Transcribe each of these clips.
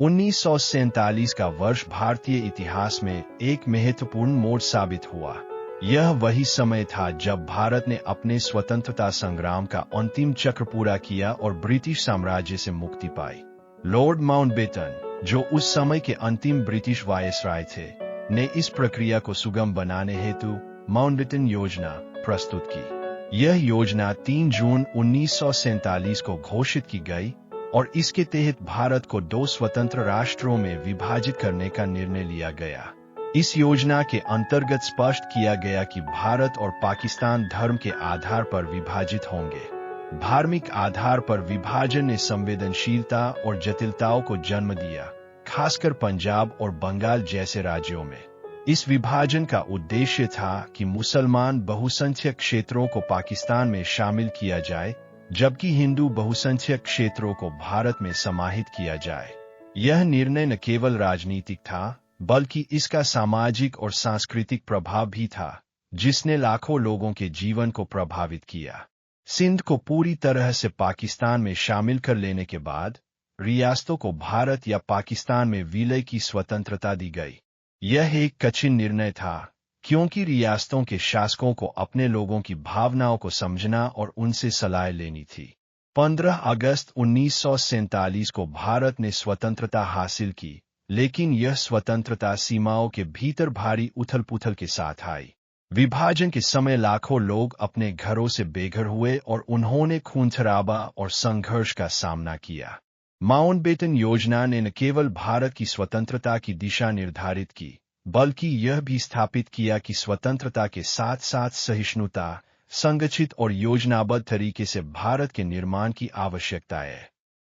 1947 का वर्ष भारतीय इतिहास में एक महत्वपूर्ण मोड़ साबित हुआ। यह वही समय था जब भारत ने अपने स्वतंत्रता संग्राम का अंतिम चक्र पूरा किया और ब्रिटिश साम्राज्य से मुक्ति पाई। लॉर्ड माउंटबेटन, जो उस समय के अंतिम ब्रिटिश वायसराय थे, ने इस प्रक्रिया को सुगम बनाने हेतु माउंटबेटन योजना प्रस्तुत की। यह योजना 3 जून 1947 को घोषित की गई और इसके तहत भारत को 2 स्वतंत्र राष्ट्रों में विभाजित करने का निर्णय लिया गया। इस योजना के अंतर्गत स्पष्ट किया गया कि भारत और पाकिस्तान धर्म के आधार पर विभाजित होंगे। धार्मिक आधार पर विभाजन ने संवेदनशीलता और जटिलताओं को जन्म दिया, खासकर पंजाब और बंगाल जैसे राज्यों में। इस विभाजन का उद्देश्य था कि मुसलमान बहुसंख्यक क्षेत्रों को पाकिस्तान में शामिल किया जाए, जबकि हिंदू बहुसंख्यक क्षेत्रों को भारत में समाहित किया जाए। यह निर्णय न केवल राजनीतिक था, बल्कि इसका सामाजिक और सांस्कृतिक प्रभाव भी था, जिसने लाखों लोगों के जीवन को प्रभावित किया। सिंध को पूरी तरह से पाकिस्तान में शामिल कर लेने के बाद रियासतों को भारत या पाकिस्तान में विलय की स्वतंत्रता दी गई। यह एक कठिन निर्णय था, क्योंकि रियासतों के शासकों को अपने लोगों की भावनाओं को समझना और उनसे सलाह लेनी थी। 15 अगस्त 1947 को भारत ने स्वतंत्रता हासिल की, लेकिन यह स्वतंत्रता सीमाओं के भीतर भारी उथल-पुथल के साथ आई। विभाजन के समय लाखों लोग अपने घरों से बेघर हुए और उन्होंने खून-खराबा और संघर्ष का सामना किया। माउंटबेटन योजना ने न केवल भारत की स्वतंत्रता की दिशा निर्धारित की, बल्कि यह भी स्थापित किया कि स्वतंत्रता के साथ-साथ सहिष्णुता, संगठित और योजनाबद्ध तरीके से भारत के निर्माण की आवश्यकता है।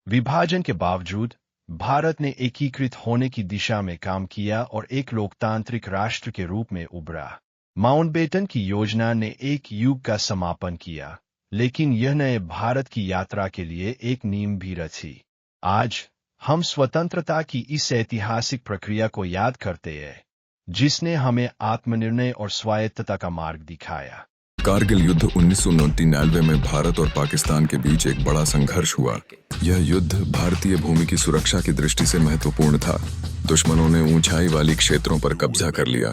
विभाजन के बावजूद भारत ने एकीकृत होने की दिशा में काम किया और एक लोकतांत्रिक राष्ट्र के रूप में उभरा। माउंटबेटन की योजना ने एक युग का समापन किया, लेकिन यह नए भारत की यात्रा के लिए एक नींव भी रची। आज हम स्वतंत्रता की इस ऐतिहासिक प्रक्रिया को याद करते हैं, जिसने हमें आत्मनिर्णय और स्वायत्तता का मार्ग दिखाया। कारगिल युद्ध 1999 में भारत और पाकिस्तान के बीच एक बड़ा संघर्ष हुआ। यह युद्ध भारतीय भूमि की सुरक्षा की दृष्टि से महत्वपूर्ण था। दुश्मनों ने ऊंचाई वाली क्षेत्रों पर कब्जा कर लिया,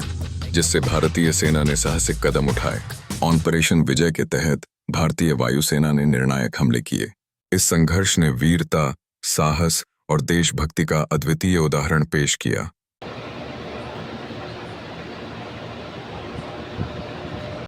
जिससे भारतीय सेना ने साहसिक कदम उठाए। ऑपरेशन विजय के तहत भारतीय वायुसेना ने निर्णायक हमले किए। इस संघर्ष ने वीरता, साहस और देशभक्ति का अद्वितीय उदाहरण पेश किया।